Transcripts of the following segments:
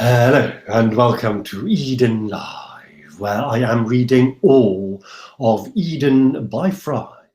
Hello and welcome to Eden Live, where I am reading all of Eden by FREI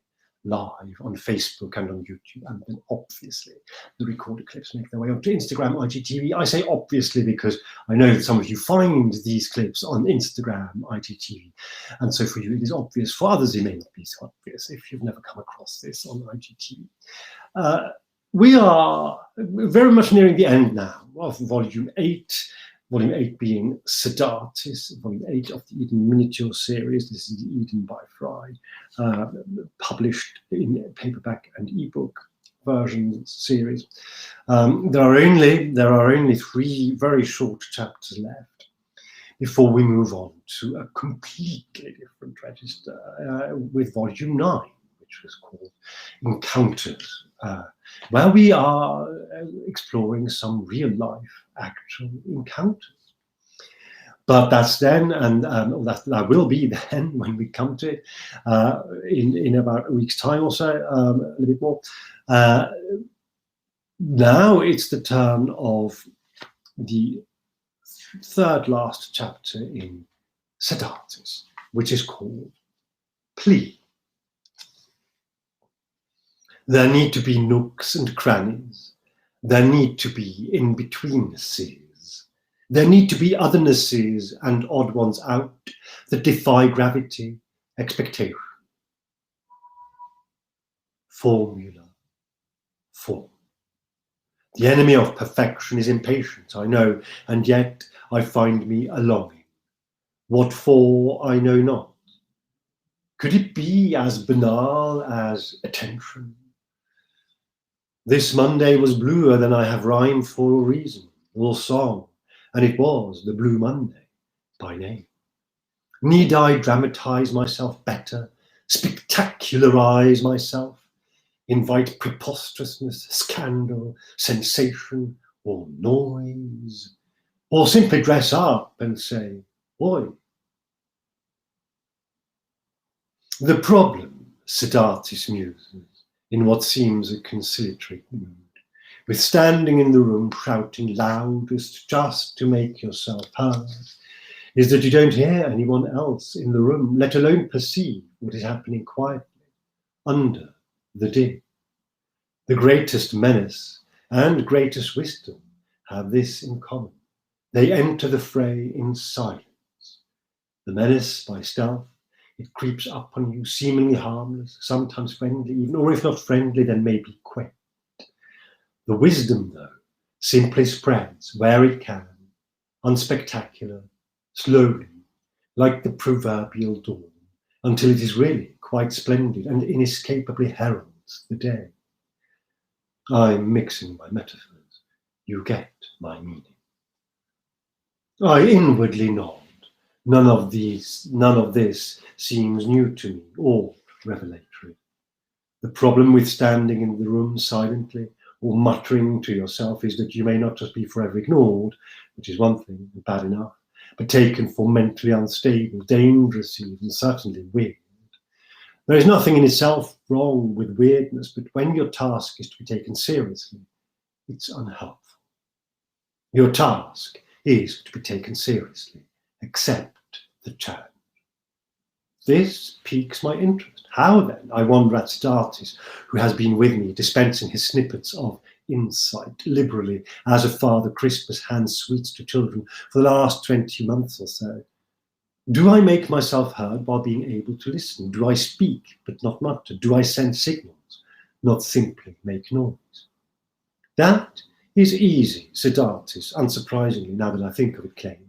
live on Facebook and on YouTube, and then obviously the recorded clips make their way onto Instagram, IGTV. I say obviously because I know that some of you find these clips on Instagram, IGTV, and so for you it is obvious. For others it may not be so obvious if you've never come across this on IGTV. We are very much nearing the end now of Volume 8, Volume 8 being Sedartis, Volume 8 of the Eden Miniature Series. This is the Eden by FREI, published in paperback and ebook versions series. There are only 3 very short chapters left before we move on to a completely different register with Volume 9, which was called Encounters, where we are exploring some real-life actual encounters. But that's then, and that will be then when we come to it in about a week's time or so, a little bit more. Now it's the turn of the third last chapter in Sedartis, which is called Plea. There need to be nooks and crannies. There need to be in-betweennesses. There need to be othernesses and odd ones out that defy gravity, expectation. Formula, form. The enemy of perfection is impatience, I know, and yet I find me a longing. What for, I know not. Could it be as banal as attention? This Monday was bluer than I have rhymed for a reason, or song, and it was the Blue Monday by name. Need I dramatize myself better, spectacularize myself, invite preposterousness, scandal, sensation, or noise, or simply dress up and say, oi? The problem, Sedartis muses, in what seems a conciliatory mood, with standing in the room shouting loudest just to make yourself heard, is that you don't hear anyone else in the room, let alone perceive what is happening quietly, under the din. The greatest menace and greatest wisdom have this in common. They enter the fray in silence. The menace by stealth, it creeps up on you, seemingly harmless, sometimes friendly even, or if not friendly, then maybe quick. The wisdom, though, simply spreads where it can, unspectacular, slowly, like the proverbial dawn, until it is really quite splendid and inescapably heralds the day. I'm mixing my metaphors. You get my meaning. I inwardly nod. None of this seems new to me or revelatory. The problem with standing in the room silently or muttering to yourself is that you may not just be forever ignored, which is one thing, bad enough, but taken for mentally unstable, dangerous even, certainly weird. There is nothing in itself wrong with weirdness, but when your task is to be taken seriously, it's unhelpful. Your task is to be taken seriously. Accept the challenge. This piques my interest. How then, I wonder at Sedartis, who has been with me, dispensing his snippets of insight liberally, as a Father Christmas hands sweets to children for the last 20 months or so. Do I make myself heard while being able to listen? Do I speak but not mutter? Do I send signals, not simply make noise? That is easy, Sedartis, unsurprisingly, now that I think of it, claims.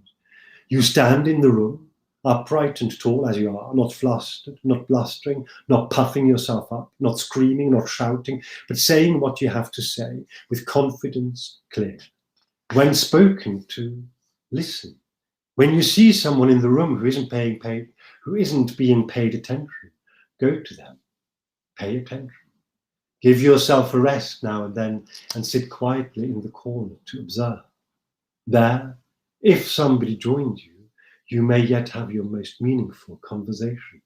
You stand in the room, upright and tall as you are, not flustered, not blustering, not puffing yourself up, not screaming, not shouting, but saying what you have to say with confidence clear. When spoken to, listen. When you see someone in the room who isn't being paid attention, go to them, pay attention. Give yourself a rest now and then and sit quietly in the corner to observe. There, if somebody joins you, you may yet have your most meaningful conversation.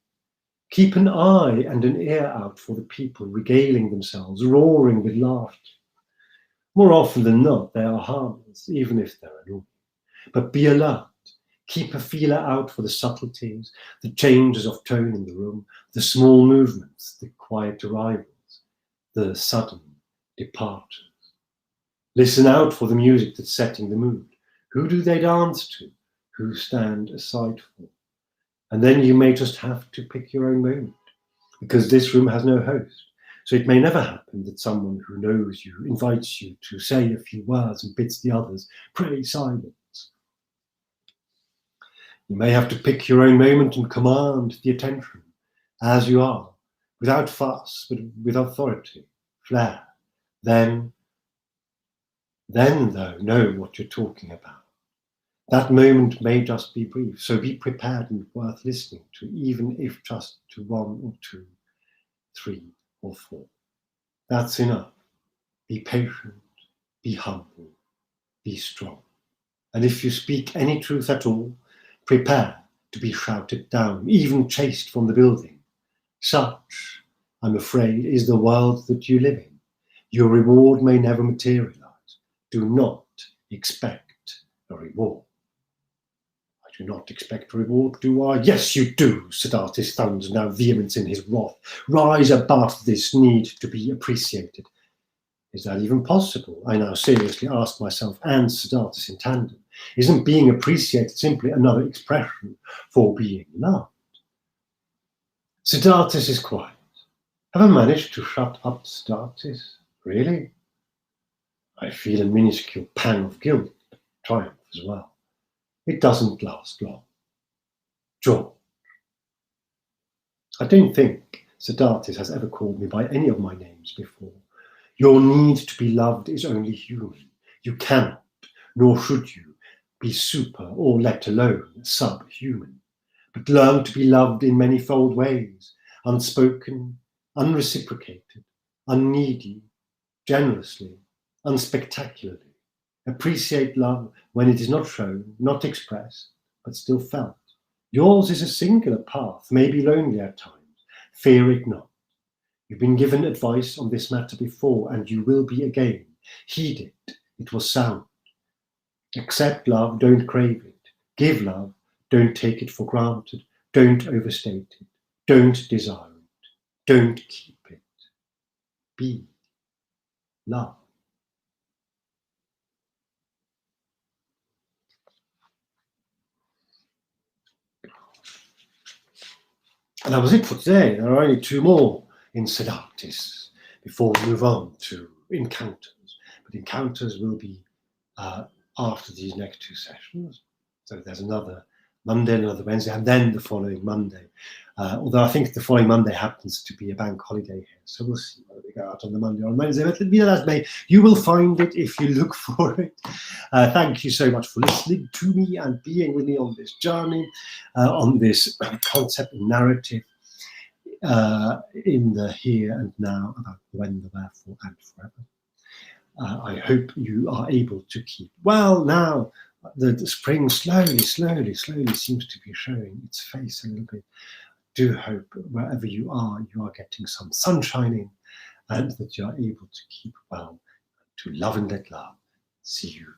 Keep an eye and an ear out for the people regaling themselves, roaring with laughter. More often than not, they are harmless, even if they're annoying. but be alert. Keep a feeler out for the subtleties, the changes of tone in the room, the small movements, the quiet arrivals, the sudden departures. Listen out for the music that's setting the mood. Who do they dance to? Who stand aside for? And then you may just have to pick your own moment, because this room has no host. So it may never happen that someone who knows you invites you to say a few words and bids the others pray silence. You may have to pick your own moment and command the attention as you are, without fuss, but with authority, flair. Then though, know what you're talking about. That moment may just be brief, so be prepared and worth listening to, even if just to 1 or 2, 3 or 4. That's enough. Be patient, be humble, be strong. And if you speak any truth at all, prepare to be shouted down, even chased from the building. Such, I'm afraid, is the world that you live in. Your reward may never materialize. Do not expect a reward. I do not expect a reward, do I? Yes, you do, Sedartis thunders, now vehemence in his wrath. Rise above this need to be appreciated. Is that even possible? I now seriously ask myself and Sedartis in tandem. Isn't being appreciated simply another expression for being loved? Sedartis is quiet. Have I managed to shut up Sedartis? Really? I feel a minuscule pang of guilt, but triumph as well. It doesn't last long. George. I don't think Sedartis has ever called me by any of my names before. Your need to be loved is only human. You cannot, nor should you, be super or let alone subhuman, but learn to be loved in manifold ways, unspoken, unreciprocated, unneedy, generously, unspectacularly. Appreciate love when it is not shown, not expressed, but still felt. Yours is a singular path, maybe lonely at times. Fear it not. You've been given advice on this matter before, and you will be again. Heed it. It was sound. Accept love, don't crave it. Give love, don't take it for granted. Don't overstate it. Don't desire it. Don't keep it. Be love. And that was it for today. There are only 2 more in Sedartis before we move on to encounters. But encounters will be after these next 2 sessions. So there's another Monday, another Wednesday, and then the following Monday. Although I think the following Monday happens to be a bank holiday here. So we'll see whether we go out on the Monday or on Wednesday. But be that as may, you will find it if you look for it. Thank you so much for listening to me and being with me on this journey, on this concept and narrative in the here and now about when, the wherefore, and forever. I hope you are able to keep well now. The spring slowly seems to be showing its face a little bit. Do hope wherever you are getting some sunshine in, and that you are able to keep well, to love and let love. See you